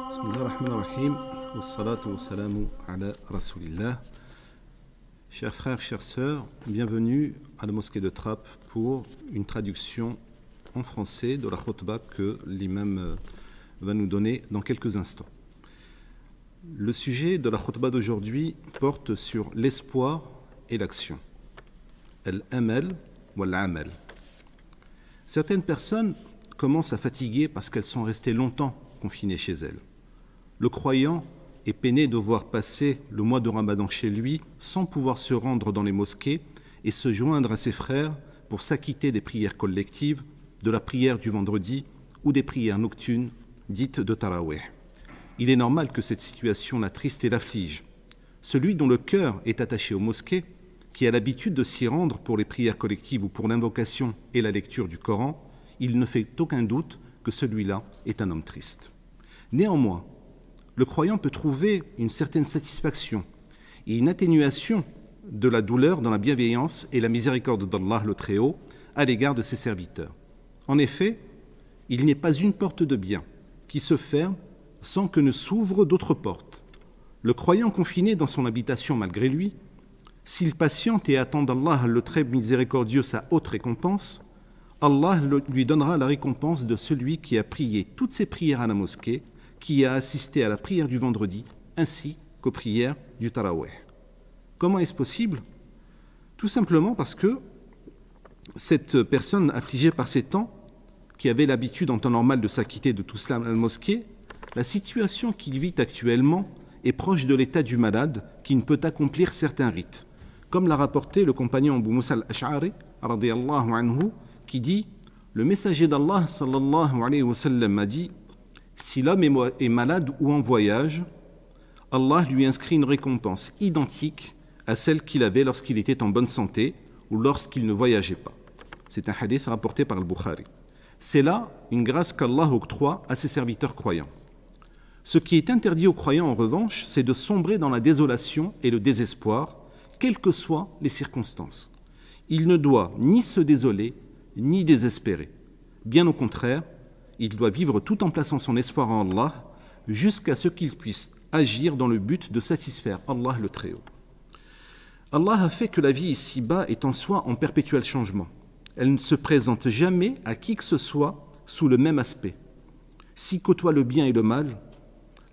Bismillahirrahmanirrahim. Wassalatu wassalamu ala rasulillah. Chers frères, chères sœurs, bienvenue à la mosquée de Trappes pour une traduction en français de la khutbah que l'imam va nous donner dans quelques instants. Le sujet de la khutbah d'aujourd'hui porte sur l'espoir et l'action. Al-amal wal-amal. Certaines personnes commencent à fatiguer parce qu'elles sont restées longtemps confinées chez elles. Le croyant est peiné de voir passer le mois de Ramadan chez lui sans pouvoir se rendre dans les mosquées et se joindre à ses frères pour s'acquitter des prières collectives, de la prière du vendredi ou des prières nocturnes dites de Tarawih. Il est normal que cette situation l'attriste et l'afflige. Celui dont le cœur est attaché aux mosquées, qui a l'habitude de s'y rendre pour les prières collectives ou pour l'invocation et la lecture du Coran, il ne fait aucun doute que celui-là est un homme triste. Néanmoins, le croyant peut trouver une certaine satisfaction et une atténuation de la douleur dans la bienveillance et la miséricorde d'Allah le Très-Haut à l'égard de ses serviteurs. En effet, il n'est pas une porte de bien qui se ferme sans que ne s'ouvrent d'autres portes. Le croyant confiné dans son habitation malgré lui, s'il patiente et attend d'Allah le très miséricordieux sa haute récompense, Allah lui donnera la récompense de celui qui a prié toutes ses prières à la mosquée, qui a assisté à la prière du vendredi, ainsi qu'aux prières du Tarawih. Comment est-ce possible ? Tout simplement parce que cette personne affligée par ces temps, qui avait l'habitude en temps normal de s'acquitter de tout cela à la mosquée, la situation qu'il vit actuellement est proche de l'état du malade qui ne peut accomplir certains rites. Comme l'a rapporté le compagnon Abu Musa al-Ash'ari, radiyallahu anhu, qui dit « Le messager d'Allah, sallallahu alayhi wa sallam, a dit « Si l'homme est malade ou en voyage, Allah lui inscrit une récompense identique à celle qu'il avait lorsqu'il était en bonne santé ou lorsqu'il ne voyageait pas. » C'est un hadith rapporté par al-Bukhari. C'est là une grâce qu'Allah octroie à ses serviteurs croyants. Ce qui est interdit aux croyants, en revanche, c'est de sombrer dans la désolation et le désespoir, quelles que soient les circonstances. Il ne doit ni se désoler, ni désespérer. Bien au contraire, il doit vivre tout en plaçant son espoir en Allah jusqu'à ce qu'il puisse agir dans le but de satisfaire Allah le Très-Haut. Allah a fait que la vie ici-bas est en soi en perpétuel changement. Elle ne se présente jamais à qui que ce soit sous le même aspect. S'y côtoient le bien et le mal,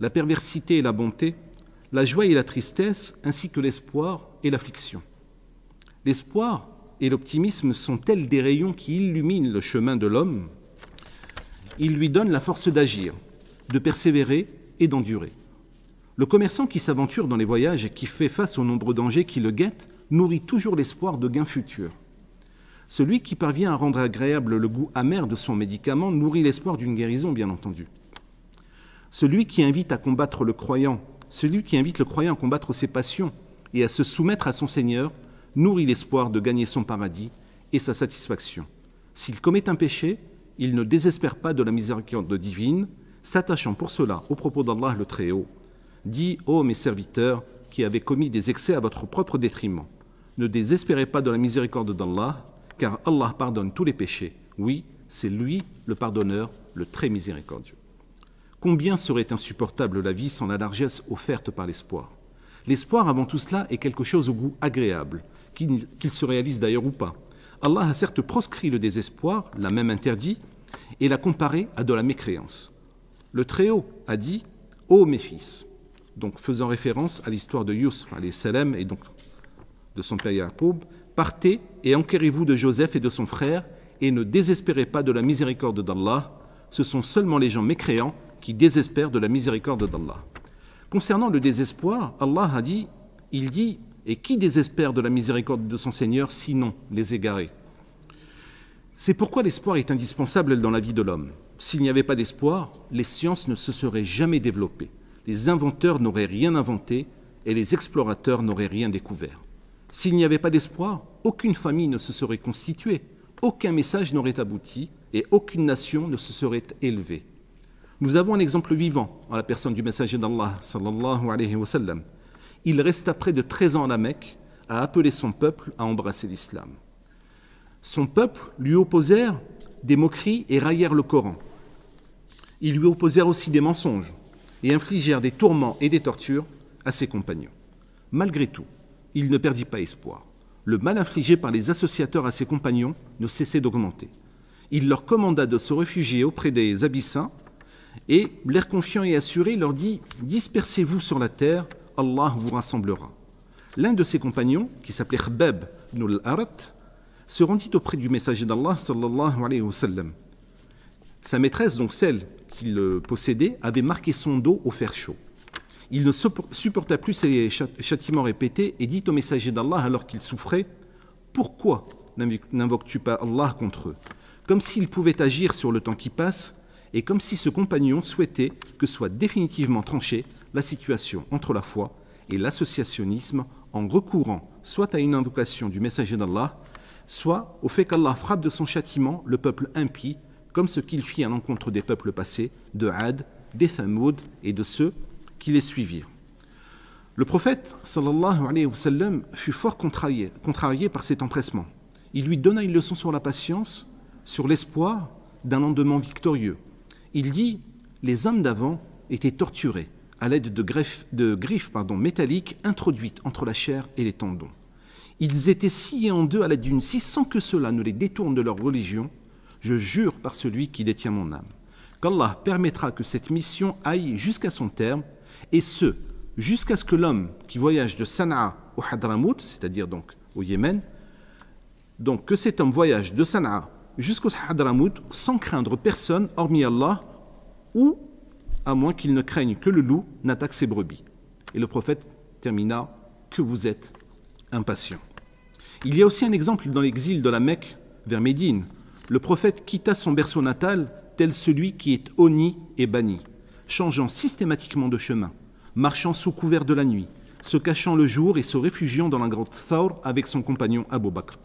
la perversité et la bonté, la joie et la tristesse, ainsi que l'espoir et l'affliction. L'espoir et l'optimisme sont tels des rayons qui illuminent le chemin de l'homme. Ils lui donnent la force d'agir, de persévérer et d'endurer. Le commerçant qui s'aventure dans les voyages et qui fait face aux nombreux dangers qui le guettent nourrit toujours l'espoir de gains futurs. Celui qui parvient à rendre agréable le goût amer de son médicament nourrit l'espoir d'une guérison, bien entendu. Celui qui invite le croyant à combattre ses passions et à se soumettre à son Seigneur nourrit l'espoir de gagner son paradis et sa satisfaction. S'il commet un péché, il ne désespère pas de la miséricorde divine, s'attachant pour cela au propos d'Allah le Très-Haut. Dit, ô mes serviteurs, qui avez commis des excès à votre propre détriment, ne désespérez pas de la miséricorde d'Allah, car Allah pardonne tous les péchés. Oui, c'est lui le pardonneur, le très miséricordieux. Combien serait insupportable la vie sans la largesse offerte par l'espoir ? L'espoir, avant tout cela, est quelque chose au goût agréable, qu'il se réalise d'ailleurs ou pas. Allah a certes proscrit le désespoir, l'a même interdit, et l'a comparé à de la mécréance. Le Très-Haut a dit « Ô mes fils », donc faisant référence à l'histoire de Yusuf alayhi salam et donc de son père Yacoub, « Partez et enquérez-vous de Joseph et de son frère, et ne désespérez pas de la miséricorde d'Allah. Ce sont seulement les gens mécréants qui désespèrent de la miséricorde d'Allah. » Concernant le désespoir, Allah a dit, il dit, et qui désespère de la miséricorde de son Seigneur, sinon les égarés ? C'est pourquoi l'espoir est indispensable dans la vie de l'homme. S'il n'y avait pas d'espoir, les sciences ne se seraient jamais développées, les inventeurs n'auraient rien inventé et les explorateurs n'auraient rien découvert. S'il n'y avait pas d'espoir, aucune famille ne se serait constituée, aucun message n'aurait abouti et aucune nation ne se serait élevée. Nous avons un exemple vivant en la personne du messager d'Allah, sallallahu alayhi wa sallam. Il resta près de 13 ans à la Mecque à appeler son peuple à embrasser l'islam. Son peuple lui opposèrent des moqueries et raillèrent le Coran. Ils lui opposèrent aussi des mensonges. et infligèrent des tourments et des tortures à ses compagnons. Malgré tout, il ne perdit pas espoir. Le mal infligé par les associateurs à ses compagnons ne cessait d'augmenter. Il leur commanda de se réfugier auprès des Abyssins et, l'air confiant et assuré, leur dit « Dispersez-vous sur la terre, Allah vous rassemblera ». L'un de ses compagnons, qui s'appelait Khabbab ibn al-Arat, se rendit auprès du messager d'Allah sallallahu alayhi wa sallam. Sa maîtresse, donc celle qu'il possédait, avait marqué son dos au fer chaud. Il ne supporta plus ces châtiments répétés et dit au messager d'Allah alors qu'il souffrait « Pourquoi n'invoques-tu pas Allah contre eux ?» Comme s'il pouvait agir sur le temps qui passe et comme si ce compagnon souhaitait que soit définitivement tranchée la situation entre la foi et l'associationnisme en recourant soit à une invocation du messager d'Allah, soit au fait qu'Allah frappe de son châtiment le peuple impie, comme ce qu'il fit à l'encontre des peuples passés, de Had, des Thamoud et de ceux qui les suivirent. Le prophète, sallallahu alayhi wa sallam, fut fort contrarié par cet empressement. Il lui donna une leçon sur la patience, sur l'espoir d'un lendemain victorieux. Il dit « Les hommes d'avant étaient torturés à l'aide de griffes métalliques introduites entre la chair et les tendons. Ils étaient sciés en deux à l'aide d'une scie sans que cela ne les détourne de leur religion. Je jure par celui qui détient mon âme, qu'Allah permettra que cette mission aille jusqu'à son terme, et ce, jusqu'à ce que l'homme qui voyage de Sanaa au Hadramout, c'est-à-dire donc au Yémen, donc que cet homme voyage de Sanaa jusqu'au Hadramout sans craindre personne hormis Allah, ou à moins qu'il ne craigne que le loup n'attaque ses brebis. Et le prophète termina « Que vous êtes impatient ». Il y a aussi un exemple dans l'exil de la Mecque vers Médine. Le prophète quitta son berceau natal tel celui qui est honni et banni, changeant systématiquement de chemin, marchant sous couvert de la nuit, se cachant le jour et se réfugiant dans la grotte Thawr avec son compagnon Abu Bakr.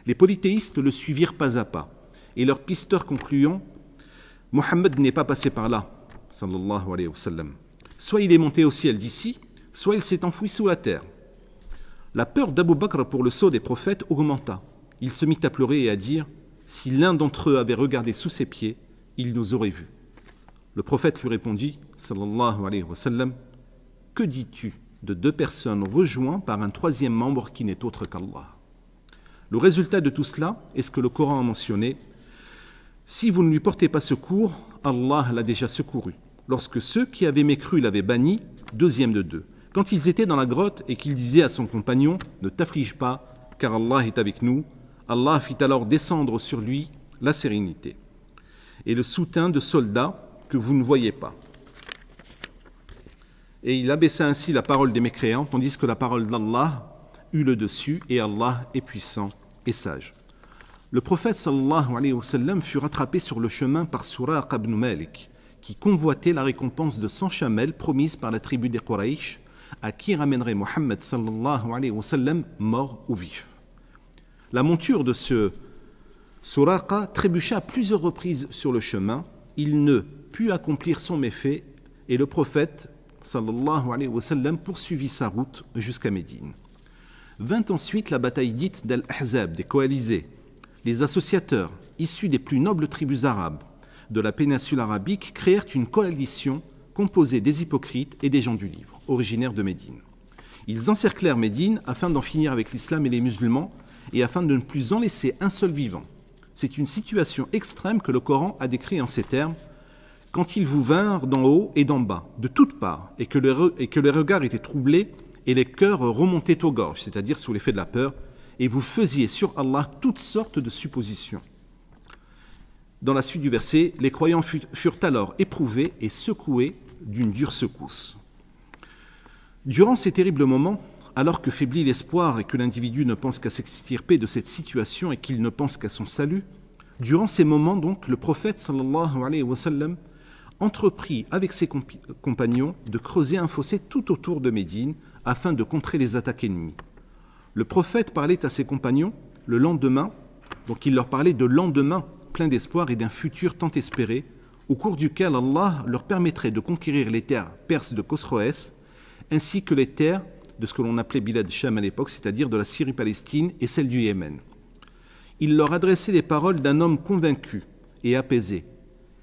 Les polythéistes le suivirent pas à pas, et leur pisteur concluant « Mohammed n'est pas passé par là, sallallahu alayhi wa sallam. Soit il est monté au ciel d'ici, soit il s'est enfoui sous la terre. » La peur d'Abu Bakr pour le sceau des prophètes augmenta. Il se mit à pleurer et à dire « Si l'un d'entre eux avait regardé sous ses pieds, il nous aurait vus. » Le prophète lui répondit, sallallahu alayhi wa sallam, « Que dis-tu de deux personnes rejointes par un troisième membre qui n'est autre qu'Allah ?» Le résultat de tout cela est ce que le Coran a mentionné. « Si vous ne lui portez pas secours, Allah l'a déjà secouru. Lorsque ceux qui avaient mécru l'avaient banni, deuxième de deux. Quand ils étaient dans la grotte et qu'il disait à son compagnon « Ne t'afflige pas, car Allah est avec nous », Allah fit alors descendre sur lui la sérénité et le soutien de soldats que vous ne voyez pas. Et il abaissa ainsi la parole des mécréants, tandis que la parole d'Allah eut le dessus, et Allah est puissant et sage. Le prophète sallallahu alayhi wa sallam fut rattrapé sur le chemin par Suraq ibn Malik, qui convoitait la récompense de 100 chamelles promise par la tribu des Quraysh, à qui ramènerait Mohammed sallallahu alayhi wa sallam mort ou vif. La monture de ce Suraqa trébucha à plusieurs reprises sur le chemin. Il ne put accomplir son méfait et le prophète sallallahu alayhi wa sallam poursuivit sa route jusqu'à Médine. Vint ensuite la bataille dite d'Al-Ahzab, des coalisés. Les associateurs, issus des plus nobles tribus arabes de la péninsule arabique, créèrent une coalition composée des hypocrites et des gens du livre, originaires de Médine. Ils encerclèrent Médine afin d'en finir avec l'islam et les musulmans et afin de ne plus en laisser un seul vivant. C'est une situation extrême que le Coran a décrit en ces termes: quand ils vous vinrent d'en haut et d'en bas, de toutes parts, et que les regards étaient troublés et les cœurs remontaient aux gorges, c'est-à-dire sous l'effet de la peur, et vous faisiez sur Allah toutes sortes de suppositions. Dans la suite du verset, les croyants furent alors éprouvés et secoués d'une dure secousse. Durant ces terribles moments, alors que faiblit l'espoir et que l'individu ne pense qu'à s'extirper de cette situation et qu'il ne pense qu'à son salut, durant ces moments donc, le prophète sallallahu alayhi wa sallam entreprit avec ses compagnons de creuser un fossé tout autour de Médine afin de contrer les attaques ennemies. Le prophète parlait à ses compagnons le lendemain, donc il leur parlait de lendemain plein d'espoir et d'un futur tant espéré, au cours duquel Allah leur permettrait de conquérir les terres perses de Khosroès, ainsi que les terres de ce que l'on appelait Bilad Sham à l'époque, c'est-à-dire de la Syrie-Palestine et celle du Yémen. Il leur adressait les paroles d'un homme convaincu et apaisé.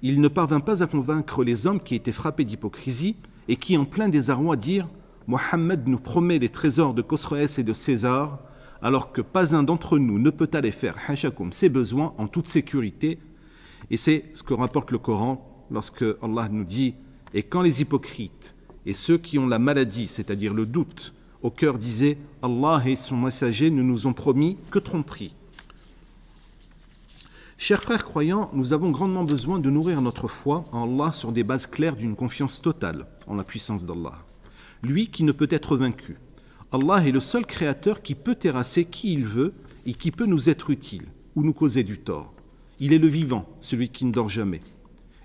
il ne parvint pas à convaincre les hommes qui étaient frappés d'hypocrisie et qui, en plein désarroi, dirent « Mohammed nous promet les trésors de Khosroès et de César, alors que pas un d'entre nous ne peut aller faire hashakum ses besoins en toute sécurité. » Et c'est ce que rapporte le Coran lorsque Allah nous dit « Et quand les hypocrites et ceux qui ont la maladie, c'est-à-dire le doute, au cœur disaient « Allah et son messager ne nous ont promis que tromperie. » Chers frères croyants, nous avons grandement besoin de nourrir notre foi en Allah sur des bases claires d'une confiance totale en la puissance d'Allah. Lui qui ne peut être vaincu. Allah est le seul créateur qui peut terrasser qui il veut et qui peut nous être utile ou nous causer du tort. Il est le vivant, celui qui ne dort jamais.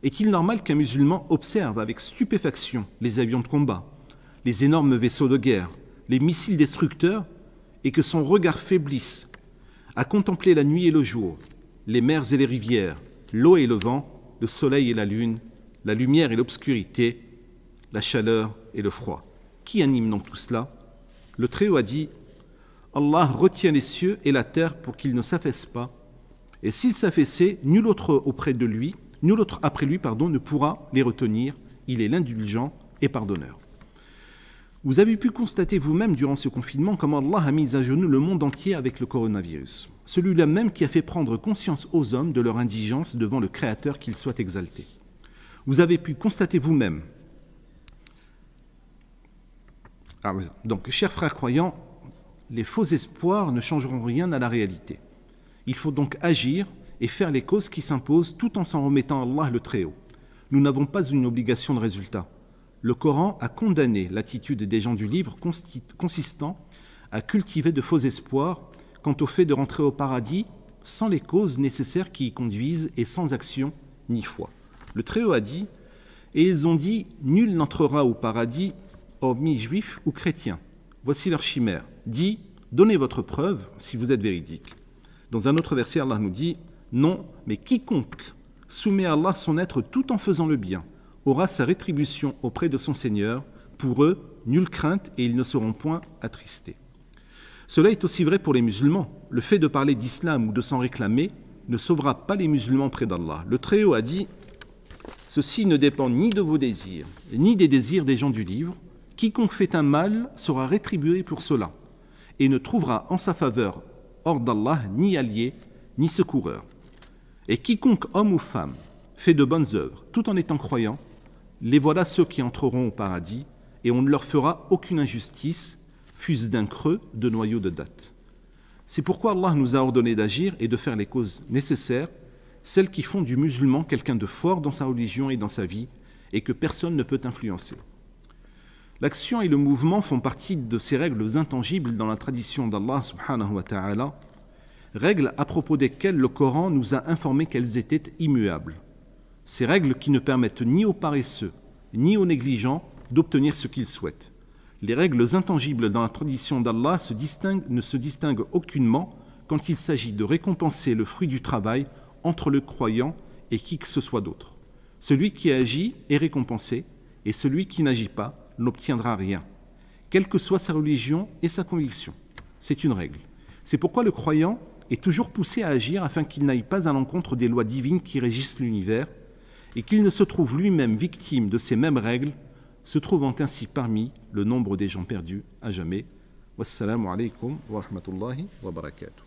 Est-il normal qu'un musulman observe avec stupéfaction les avions de combat, les énormes vaisseaux de guerre, les missiles destructeurs et que son regard faiblisse à contempler la nuit et le jour, les mers et les rivières, l'eau et le vent, le soleil et la lune, la lumière et l'obscurité, la chaleur et le froid. Qui anime donc tout cela? Le Très-Haut a dit « Allah retient les cieux et la terre pour qu'ils ne s'affaissent pas, et s'ils s'affaissaient, nul autre après lui, ne pourra les retenir. Il est l'indulgent et pardonneur. » Vous avez pu constater vous-même durant ce confinement comment Allah a mis à genoux le monde entier avec le coronavirus. Celui-là même qui a fait prendre conscience aux hommes de leur indigence devant le Créateur qu'il soit exalté. Vous avez pu constater vous-même. Donc, chers frères croyants, les faux espoirs ne changeront rien à la réalité. Il faut donc agir et faire les causes qui s'imposent tout en s'en remettant à Allah le Très-Haut. Nous n'avons pas une obligation de résultat. Le Coran a condamné l'attitude des gens du livre consistant à cultiver de faux espoirs quant au fait de rentrer au paradis sans les causes nécessaires qui y conduisent et sans action ni foi. Le Très-Haut a dit « Et ils ont dit « Nul n'entrera au paradis, hormis juifs ou chrétiens. Voici leur chimère. Dis « Donnez votre preuve si vous êtes véridique. » Dans un autre verset, Allah nous dit « Non, mais quiconque soumet à Allah son être tout en faisant le bien, aura sa rétribution auprès de son Seigneur. Pour eux, nulle crainte et ils ne seront point attristés. » Cela est aussi vrai pour les musulmans. Le fait de parler d'islam ou de s'en réclamer ne sauvera pas les musulmans près d'Allah. Le Très-Haut a dit « Ceci ne dépend ni de vos désirs, ni des désirs des gens du livre. Quiconque fait un mal sera rétribué pour cela, et ne trouvera en sa faveur hors d'Allah ni allié, ni secoureur. Et quiconque, homme ou femme, fait de bonnes œuvres, tout en étant croyant, les voilà ceux qui entreront au paradis, et on ne leur fera aucune injustice, fût-ce d'un creux de noyau de date. C'est pourquoi Allah nous a ordonné d'agir et de faire les causes nécessaires, celles qui font du musulman quelqu'un de fort dans sa religion et dans sa vie, et que personne ne peut influencer. L'action et le mouvement font partie de ces règles intangibles dans la tradition d'Allah subhanahu wa ta'ala, règles à propos desquelles le Coran nous a informé qu'elles étaient immuables. Ces règles qui ne permettent ni aux paresseux, ni aux négligents d'obtenir ce qu'ils souhaitent. Les règles intangibles dans la tradition d'Allah ne se distinguent aucunement quand il s'agit de récompenser le fruit du travail entre le croyant et qui que ce soit d'autre. Celui qui agit est récompensé, et celui qui n'agit pas n'obtiendra rien, quelle que soit sa religion et sa conviction. C'est une règle. C'est pourquoi le croyant est toujours poussé à agir afin qu'il n'aille pas à l'encontre des lois divines qui régissent l'univers et qu'il ne se trouve lui-même victime de ces mêmes règles, se trouvant ainsi parmi le nombre des gens perdus à jamais. Wassalamu alaikum wa rahmatullahi wa barakatuh.